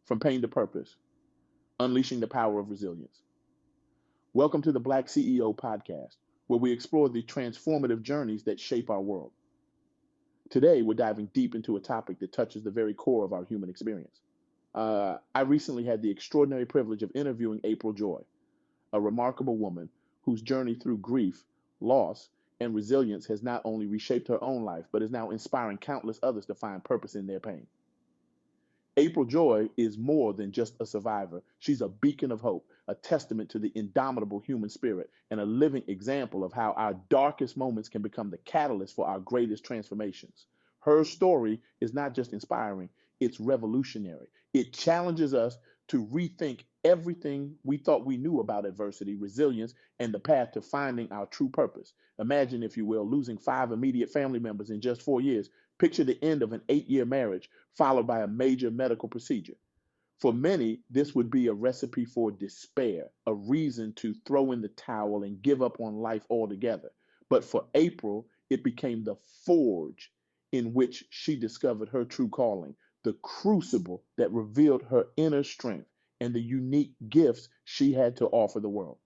From Pain to Purpose, Unleashing the Power of Resilience. Welcome to the Black CEO Podcast, where we explore the transformative journeys that shape our world. Today, we're diving deep into a topic that touches the very core of our human experience. I recently had the extraordinary privilege of interviewing April Joy, a remarkable woman whose journey through grief, loss, and resilience has not only reshaped her own life, but is now inspiring countless others to find purpose in their pain. April Joy is more than just a survivor. She's a beacon of hope, a testament to the indomitable human spirit, and a living example of how our darkest moments can become the catalyst for our greatest transformations. Her story is not just inspiring, it's revolutionary. It challenges us to rethink everything we thought we knew about adversity, resilience, and the path to finding our true purpose. Imagine, if you will, losing 5 immediate family members in just 4 years. Picture the end of an 8-year marriage followed by a major medical procedure. For many, this would be a recipe for despair, a reason to throw in the towel and give up on life altogether. But for April, it became the forge in which she discovered her true calling, the crucible that revealed her inner strength and the unique gifts she had to offer the world.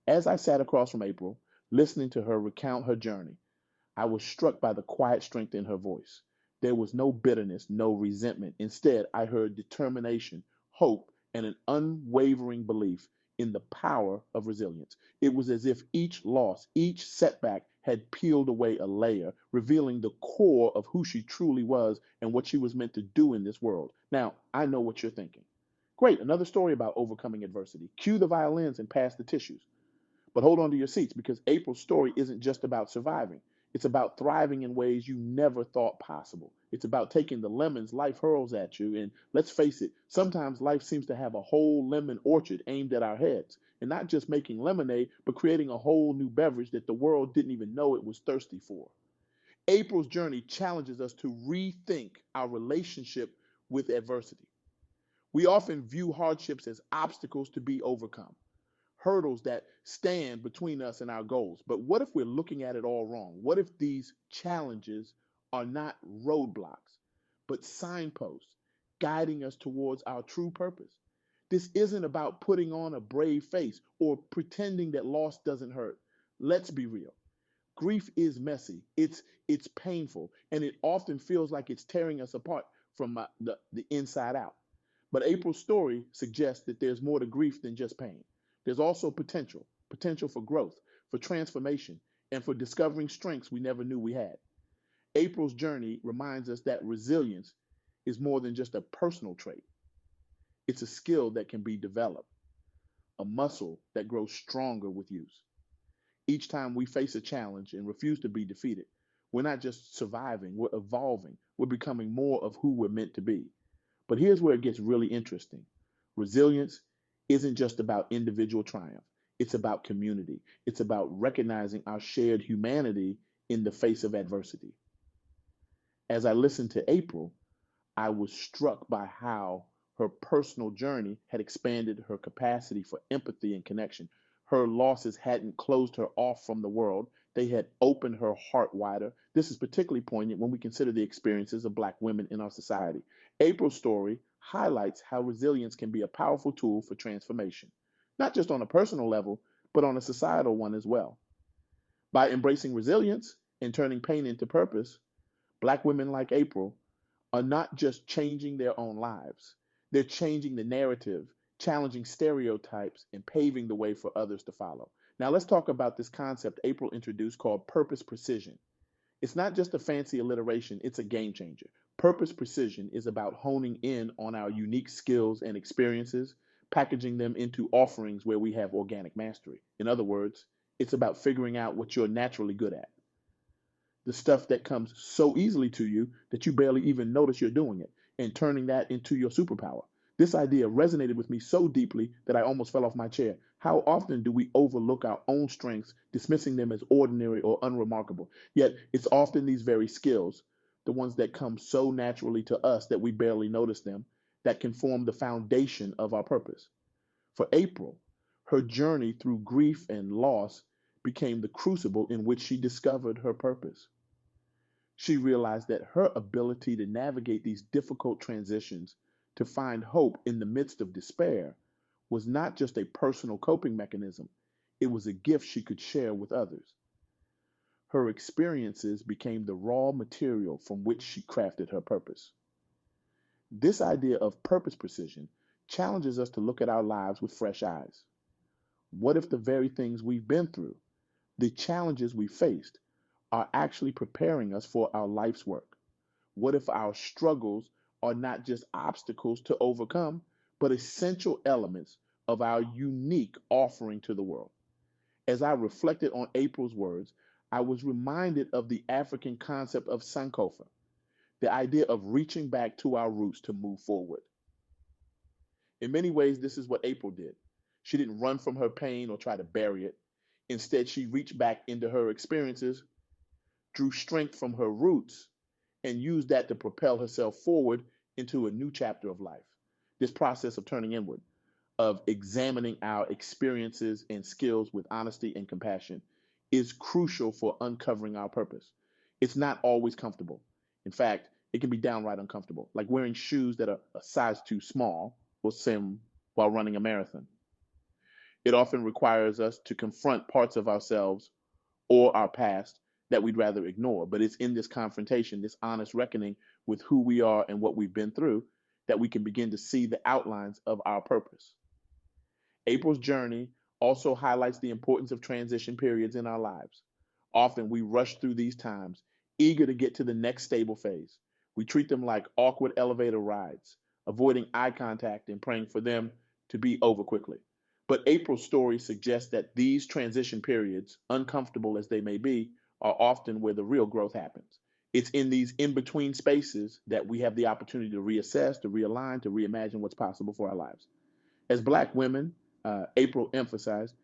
As I sat across from April, listening to her recount her journey, I was struck by the quiet strength in her voice. There was no bitterness, no resentment. Instead, I heard determination, hope, and an unwavering belief in the power of resilience. It was as if each loss, each setback had peeled away a layer, revealing the core of who she truly was and what she was meant to do in this world. Now, I know what you're thinking. Great, another story about overcoming adversity. Cue the violins and pass the tissues. But hold on to your seats, because April's story isn't just about surviving. It's about thriving in ways you never thought possible. It's about taking the lemons life hurls at you. And let's face it, sometimes life seems to have a whole lemon orchard aimed at our heads. And not just making lemonade, but creating a whole new beverage that the world didn't even know it was thirsty for. April's journey challenges us to rethink our relationship with adversity. We often view hardships as obstacles to be overcome, hurdles that stand between us and our goals. But what if we're looking at it all wrong? What if these challenges are not roadblocks, but signposts guiding us towards our true purpose? This isn't about putting on a brave face or pretending that loss doesn't hurt. Let's be real. Grief is messy. It's painful, and it often feels like it's tearing us apart from the inside out. But April's story suggests that there's more to grief than just pain. There's also potential for growth, for transformation, and for discovering strengths we never knew we had. April's journey reminds us that resilience is more than just a personal trait. It's a skill that can be developed, a muscle that grows stronger with use. Each time we face a challenge and refuse to be defeated, we're not just surviving, we're evolving, we're becoming more of who we're meant to be. But here's where it gets really interesting. Resilience isn't just about individual triumph. It's about community. It's about recognizing our shared humanity in the face of adversity. As I listened to April, I was struck by how her personal journey had expanded her capacity for empathy and connection. Her losses hadn't closed her off from the world. They had opened her heart wider. This is particularly poignant when we consider the experiences of Black women in our society. April's story highlights how resilience can be a powerful tool for transformation, not just on a personal level, but on a societal one as well. By embracing resilience and turning pain into purpose, Black women like April are not just changing their own lives, they're changing the narrative, challenging stereotypes, and paving the way for others to follow. Now, let's talk about this concept April introduced called purpose precision. It's not just a fancy alliteration, it's a game changer. Purpose precision is about honing in on our unique skills and experiences, packaging them into offerings where we have organic mastery. In other words, it's about figuring out what you're naturally good at, the stuff that comes so easily to you that you barely even notice you're doing it, and turning that into your superpower. This idea resonated with me so deeply that I almost fell off my chair. How often do we overlook our own strengths, dismissing them as ordinary or unremarkable? Yet it's often these very skills, the ones that come so naturally to us that we barely notice them, that can form the foundation of our purpose. For April, her journey through grief and loss became the crucible in which she discovered her purpose. She realized that her ability to navigate these difficult transitions, to find hope in the midst of despair was not just a personal coping mechanism, it was a gift she could share with others. Her experiences became the raw material from which she crafted her purpose. This idea of purpose precision challenges us to look at our lives with fresh eyes. What if the very things we've been through, the challenges we faced, are actually preparing us for our life's work? What if our struggles are not just obstacles to overcome, but essential elements of our unique offering to the world? As I reflected on April's words, I was reminded of the African concept of Sankofa, the idea of reaching back to our roots to move forward. In many ways, this is what April did. She didn't run from her pain or try to bury it. Instead, she reached back into her experiences, drew strength from her roots, and used that to propel herself forward into a new chapter of life. This process of turning inward, of examining our experiences and skills with honesty and compassion, is crucial for uncovering our purpose. It's not always comfortable. In fact, it can be downright uncomfortable, like wearing shoes that are a size too small or sim while running a marathon. It often requires us to confront parts of ourselves or our past that we'd rather ignore. But it's in this confrontation, this honest reckoning with who we are and what we've been through, that we can begin to see the outlines of our purpose. April's journey also highlights the importance of transition periods in our lives. Often we rush through these times, eager to get to the next stable phase. We treat them like awkward elevator rides, avoiding eye contact and praying for them to be over quickly. But April's story suggests that these transition periods, uncomfortable as they may be, are often where the real growth happens. It's in these in between spaces that we have the opportunity to reassess, to realign, to reimagine what's possible for our lives. As Black women, April emphasized,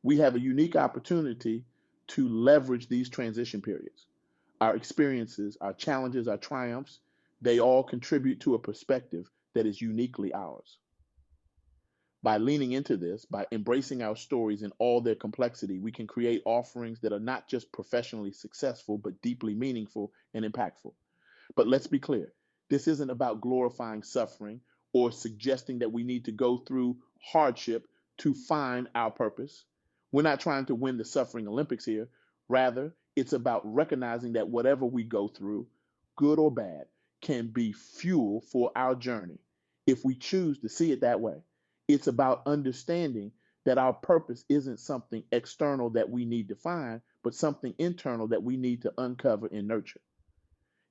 we have a unique opportunity to leverage these transition periods. Our experiences, our challenges, our triumphs, they all contribute to a perspective that is uniquely ours. By leaning into this, by embracing our stories in all their complexity, we can create offerings that are not just professionally successful, but deeply meaningful and impactful. But let's be clear, this isn't about glorifying suffering or suggesting that we need to go through hardship to find our purpose. We're not trying to win the suffering Olympics here. Rather, it's about recognizing that whatever we go through, good or bad, can be fuel for our journey if we choose to see it that way. It's about understanding that our purpose isn't something external that we need to find, but something internal that we need to uncover and nurture.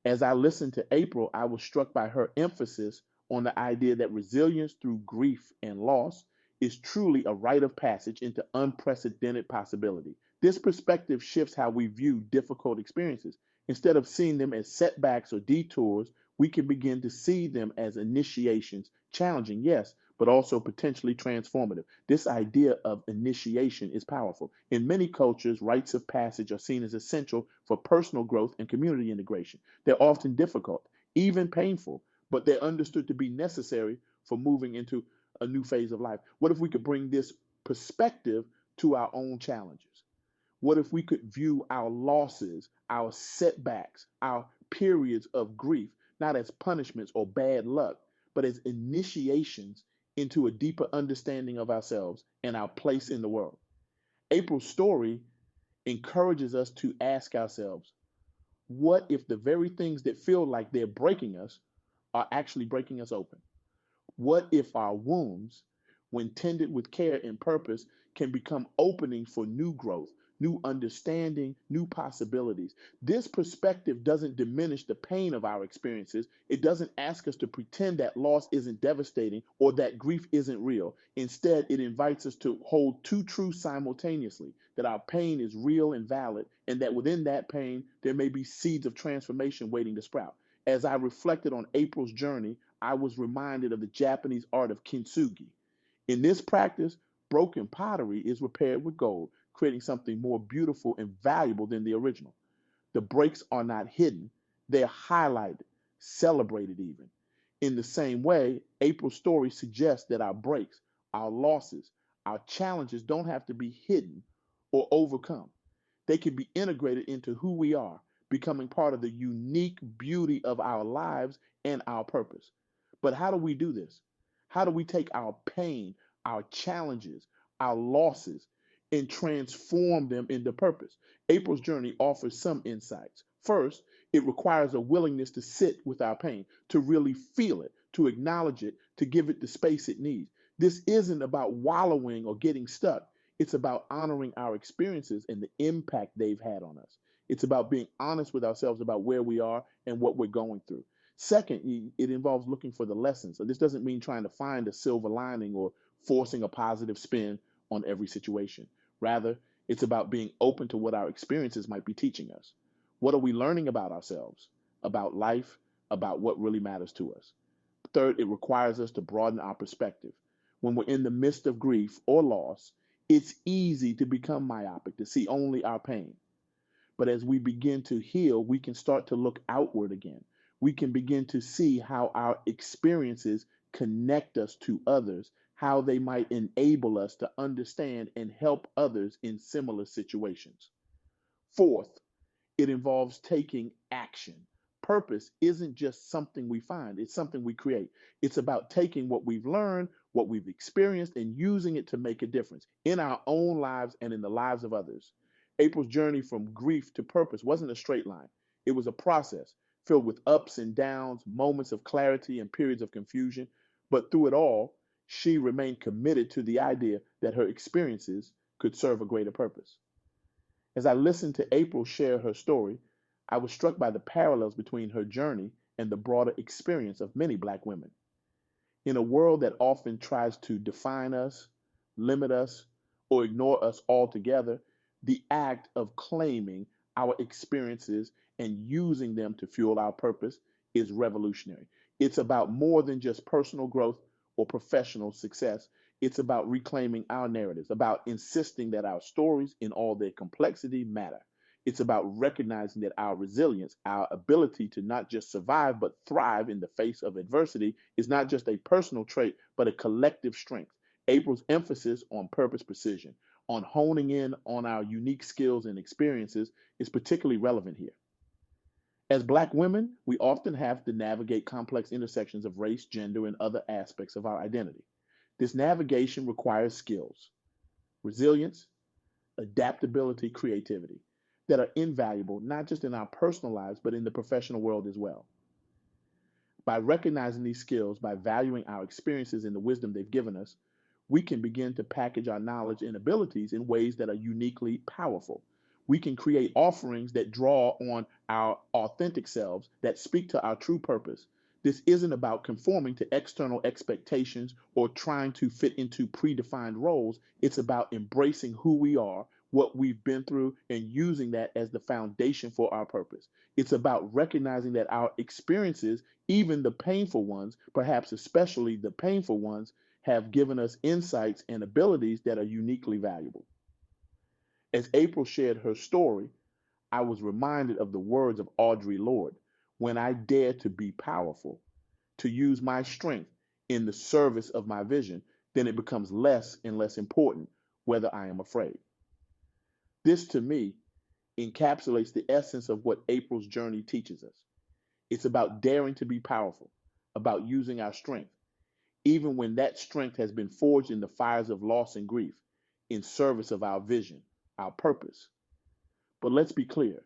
As I listened to April, I was struck by her emphasis on the idea that resilience through grief and loss is truly a rite of passage into unprecedented possibility. This perspective shifts how we view difficult experiences. Instead of seeing them as setbacks or detours, we can begin to see them as initiations, challenging, yes, but also potentially transformative. This idea of initiation is powerful. In many cultures, rites of passage are seen as essential for personal growth and community integration. They're often difficult, even painful, but they're understood to be necessary for moving into a new phase of life. What if we could bring this perspective to our own challenges? What if we could view our losses, our setbacks, our periods of grief, not as punishments or bad luck, but as initiations into a deeper understanding of ourselves and our place in the world? April's story encourages us to ask ourselves, what if the very things that feel like they're breaking us are actually breaking us open? What if our wounds, when tended with care and purpose, can become openings for new growth, new understanding, new possibilities? This perspective doesn't diminish the pain of our experiences. It doesn't ask us to pretend that loss isn't devastating or that grief isn't real. Instead, it invites us to hold two truths simultaneously, that our pain is real and valid, and that within that pain, there may be seeds of transformation waiting to sprout. As I reflected on April's journey, I was reminded of the Japanese art of kintsugi. In this practice, broken pottery is repaired with gold, creating something more beautiful and valuable than the original. The breaks are not hidden, they're highlighted, celebrated even. In the same way, April's story suggests that our breaks, our losses, our challenges don't have to be hidden or overcome. They can be integrated into who we are, becoming part of the unique beauty of our lives and our purpose. But how do we do this? How do we take our pain, our challenges, our losses, and transform them into purpose? April's journey offers some insights. First, it requires a willingness to sit with our pain, to really feel it, to acknowledge it, to give it the space it needs. This isn't about wallowing or getting stuck. It's about honoring our experiences and the impact they've had on us. It's about being honest with ourselves about where we are and what we're going through. Second, it involves looking for the lessons. So this doesn't mean trying to find a silver lining or forcing a positive spin on every situation. Rather, it's about being open to what our experiences might be teaching us. What are we learning about ourselves, about life, about what really matters to us? Third, it requires us to broaden our perspective. When we're in the midst of grief or loss, it's easy to become myopic, to see only our pain. But as we begin to heal, we can start to look outward again. We can begin to see how our experiences connect us to others, how they might enable us to understand and help others in similar situations. Fourth, it involves taking action. Purpose isn't just something we find, it's something we create. It's about taking what we've learned, what we've experienced, and using it to make a difference in our own lives and in the lives of others. April's journey from grief to purpose wasn't a straight line, it was a process filled with ups and downs, moments of clarity, and periods of confusion. But through it all, she remained committed to the idea that her experiences could serve a greater purpose. As I listened to April share her story, I was struck by the parallels between her journey and the broader experience of many Black women. In a world that often tries to define us, limit us, or ignore us altogether, the act of claiming our experiences and using them to fuel our purpose is revolutionary. It's about more than just personal growth or professional success. It's about reclaiming our narratives, about insisting that our stories in all their complexity matter. It's about recognizing that our resilience, our ability to not just survive but thrive in the face of adversity, is not just a personal trait but a collective strength. April's emphasis on purpose precision, on honing in on our unique skills and experiences, is particularly relevant here. As Black women, we often have to navigate complex intersections of race, gender, and other aspects of our identity. This navigation requires skills, resilience, adaptability, creativity that are invaluable not just in our personal lives, but in the professional world as well. By recognizing these skills, by valuing our experiences and the wisdom they've given us, we can begin to package our knowledge and abilities in ways that are uniquely powerful. We can create offerings that draw on our authentic selves, that speak to our true purpose. This isn't about conforming to external expectations or trying to fit into predefined roles. It's about embracing who we are, what we've been through, and using that as the foundation for our purpose. It's about recognizing that our experiences, even the painful ones, perhaps especially the painful ones, have given us insights and abilities that are uniquely valuable. As April shared her story, I was reminded of the words of Audre Lorde: when I dare to be powerful, to use my strength in the service of my vision, then it becomes less and less important whether I am afraid. This, to me, encapsulates the essence of what April's journey teaches us. It's about daring to be powerful, about using our strength, even when that strength has been forged in the fires of loss and grief, in service of our vision, our purpose. But let's be clear,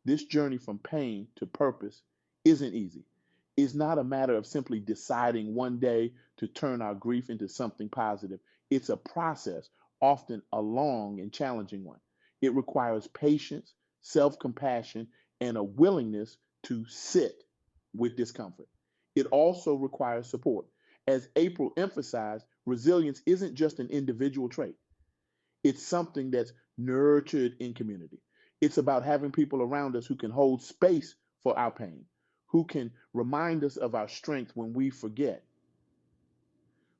this journey from pain to purpose isn't easy. It's not a matter of simply deciding one day to turn our grief into something positive. It's a process, often a long and challenging one. It requires patience, self-compassion, and a willingness to sit with discomfort. It also requires support. As April emphasized, resilience isn't just an individual trait. It's something that's nurtured in community. It's about having people around us who can hold space for our pain, who can remind us of our strength when we forget,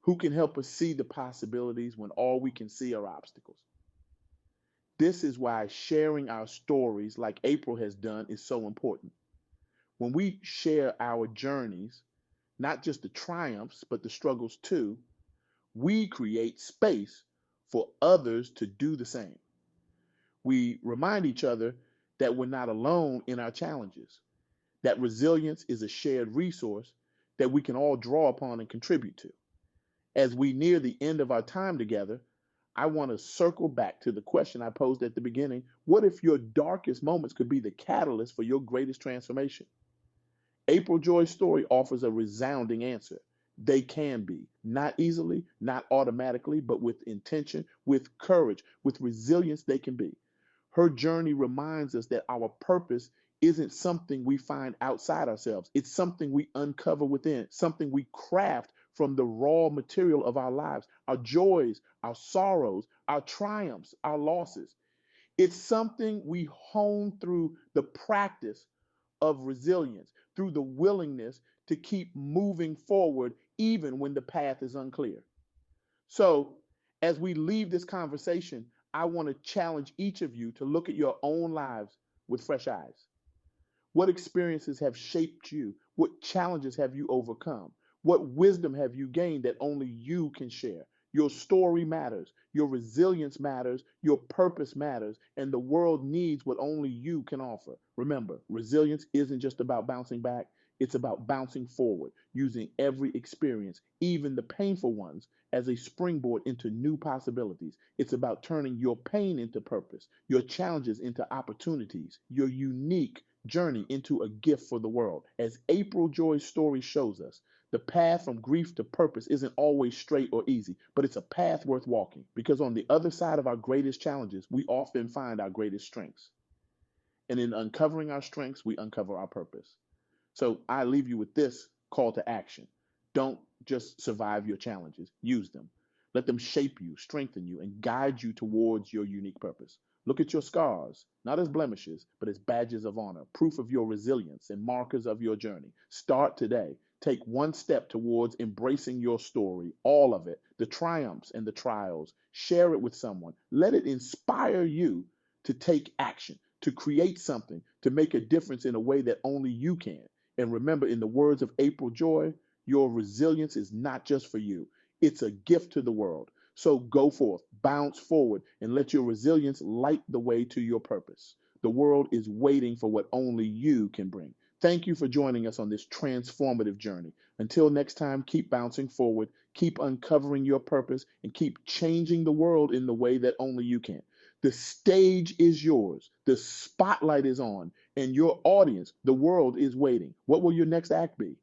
who can help us see the possibilities when all we can see are obstacles. This is why sharing our stories like April has done is so important. When we share our journeys, not just the triumphs, but the struggles too, we create space for others to do the same. We remind each other that we're not alone in our challenges, that resilience is a shared resource, that we can all draw upon and contribute to. As we near the end of our time together, I want to circle back to the question I posed at the beginning. What if your darkest moments could be the catalyst for your greatest transformation? April Joy's story offers a resounding answer. They can be, not easily, not automatically, but with intention, with courage, with resilience, they can be. Her journey reminds us that our purpose isn't something we find outside ourselves. It's something we uncover within, something we craft from the raw material of our lives, our joys, our sorrows, our triumphs, our losses. It's something we hone through the practice of resilience, through the willingness to keep moving forward even when the path is unclear. So, as we leave this conversation, I want to challenge each of you to look at your own lives with fresh eyes. What experiences have shaped you? What challenges have you overcome? What wisdom have you gained that only you can share? Your story matters. Your resilience matters. Your purpose matters. And the world needs what only you can offer. Remember, resilience isn't just about bouncing back. It's about bouncing forward, using every experience, even the painful ones, as a springboard into new possibilities. It's about turning your pain into purpose, your challenges into opportunities, your unique journey into a gift for the world. As April Joy's story shows us, the path from grief to purpose isn't always straight or easy, but it's a path worth walking, because on the other side of our greatest challenges, we often find our greatest strengths. And in uncovering our strengths, we uncover our purpose. So I leave you with this call to action. Don't just survive your challenges, use them. Let them shape you, strengthen you, and guide you towards your unique purpose. Look at your scars, not as blemishes, but as badges of honor, proof of your resilience and markers of your journey. Start today. Take one step towards embracing your story, all of it, the triumphs and the trials. Share it with someone. Let it inspire you to take action, to create something, to make a difference in a way that only you can. And remember, in the words of April Joy, your resilience is not just for you, it's a gift to the world. So go forth, bounce forward, and let your resilience light the way to your purpose. The world is waiting for what only you can bring. Thank you for joining us on this transformative journey. Until next time, keep bouncing forward, keep uncovering your purpose, and keep changing the world in the way that only you can. The stage is yours, the spotlight is on, and your audience, the world, is waiting. What will your next act be?